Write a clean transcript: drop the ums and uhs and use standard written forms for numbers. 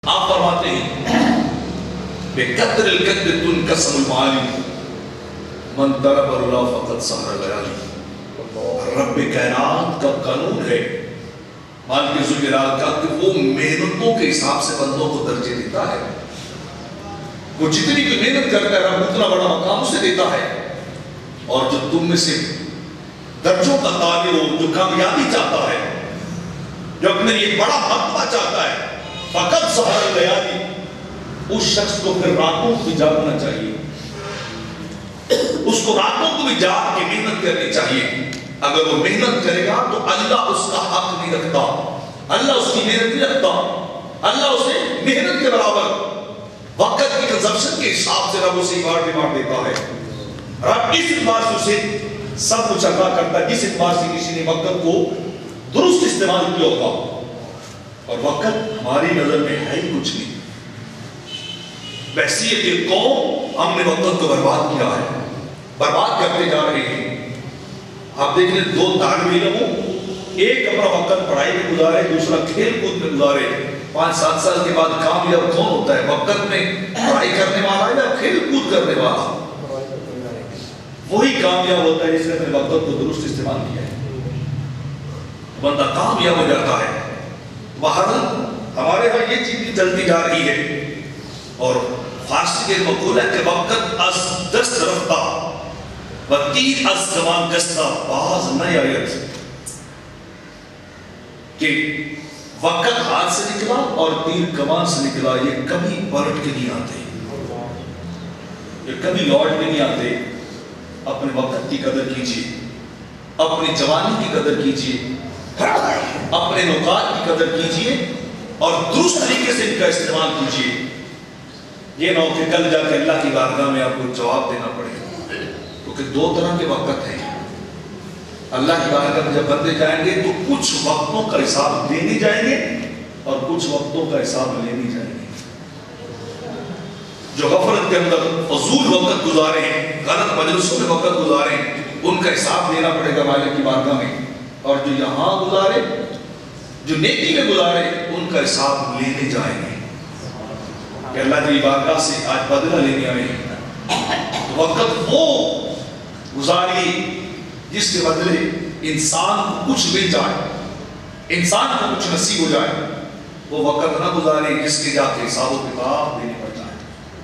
آپ فرماتے ہیں بِقَدْرِ الْقَدْرِ تُنْقَسَمُ الْمَعَالِي مَنْ ضَرَبَ الرُّلَا فَقَدْ سَحَرَ اللَّيَالِي۔ رب کائنات کا قانون ہے مالک ذوالجلال کا کہ وہ محنتوں کے حساب سے بندوں کو درجے دیتا ہے۔ وہ جتنی بھی محنت کرتا ہے رب اتنا بڑا مقام اسے دیتا ہے، اور جو تم میں سے درجوں کا طالب ہو، جو کامیابی چاہتا ہے، جو اپنے لیے بڑا مرتبہ چاہتا ہے، فقط سحر الليالي، اس شخص کو پھر راتوں کو بھی جاگنا چاہیے، اس کو راتوں کو بھی جاگ کے محنت کرنی چاہیے۔ اگر وہ محنت کرے گا تو اللہ اس کا حق نہیں رکھتا، اللہ اس کی محنت نہیں رکھتا، اللہ اسے محنت کے برابر وقت کی کنزمپشن کے حساب سے رب اسے ریوارڈ دیتا ہے۔ رب اس اعتبار سے اسے سب کچھ عطا کرتا ہے جس اعتبار سے کسی نے وقت کو درست استعمال کیا ہوگا، اور وقت ہماری نظر میں ہے ہی کچھ نہیں۔ بحثیت ایک قوم ہم نے وقت کو برباد کیا ہے، برباد کرتے جا رہے ہیں۔ آپ دیکھ لیں دو طالب علم ہوں، ایک اپنا وقت پڑھائی میں گزارے، دوسرا کھیل کود میں گزارے، 5-7 سال کے بعد کامیاب کون ہوتا ہے؟ وقت میں پڑھائی کرنے والا یا کھیل کود کرنے والا؟ وہی کامیاب ہوتا ہے جس نے اپنے وقت کو درست استعمال کیا ہے، بندہ کامیاب ہو جاتا ہے۔ بہرحال ہمارے ہاں یہ چیز چلتی جا رہی ہے، اور فارسی کے مقولہ ہے کہ وقت از دست رفتہ و تیر از زمان گستہ باز نہ آید، کہ وقت ہاتھ سے نکلا اور تیر کمان سے نکلا، یہ کبھی پلٹ کے نہیں آتے، یہ کبھی لوٹ کے نہیں آتے۔ اپنے وقت کی قدر کیجئے، اپنی جوانی کی قدر کیجئے، اپنے نکات کی قدر کیجئے، اور درست طریقے سے ان کا استعمال کیجئے۔ یہ نہ ہو کہ کل جا کے اللہ کی بارگاہ میں آپ کو جواب دینا پڑے، کیونکہ دو طرح کے وقت ہیں۔ اللہ کی بارگاہ میں جب بندے جائیں گے تو کچھ وقتوں کا حساب دینے جائیں گے اور کچھ وقتوں کا حساب لینے جائیں گے۔ جو غفلت کے اندر فضول وقت گزارے ہیں، غلط مجلسوں میں وقت گزارے ہیں، ان کا حساب دینا پڑے گا مالک کی بارگاہ میں، اور جو یہاں گزارے، جو نیکی میں گزارے، ان کا حساب لینے جائیں گے کہ اللہ کی بارگاہ سے آج بدلہ لینے آئے ہیں۔ وقت وہ گزاری جس کے بدلے انسان کو کچھ مل جائے، انسان کو کچھ نصیب ہو جائے، وہ وقت نہ گزارے جس کے جا کے حساب و کتاب دینے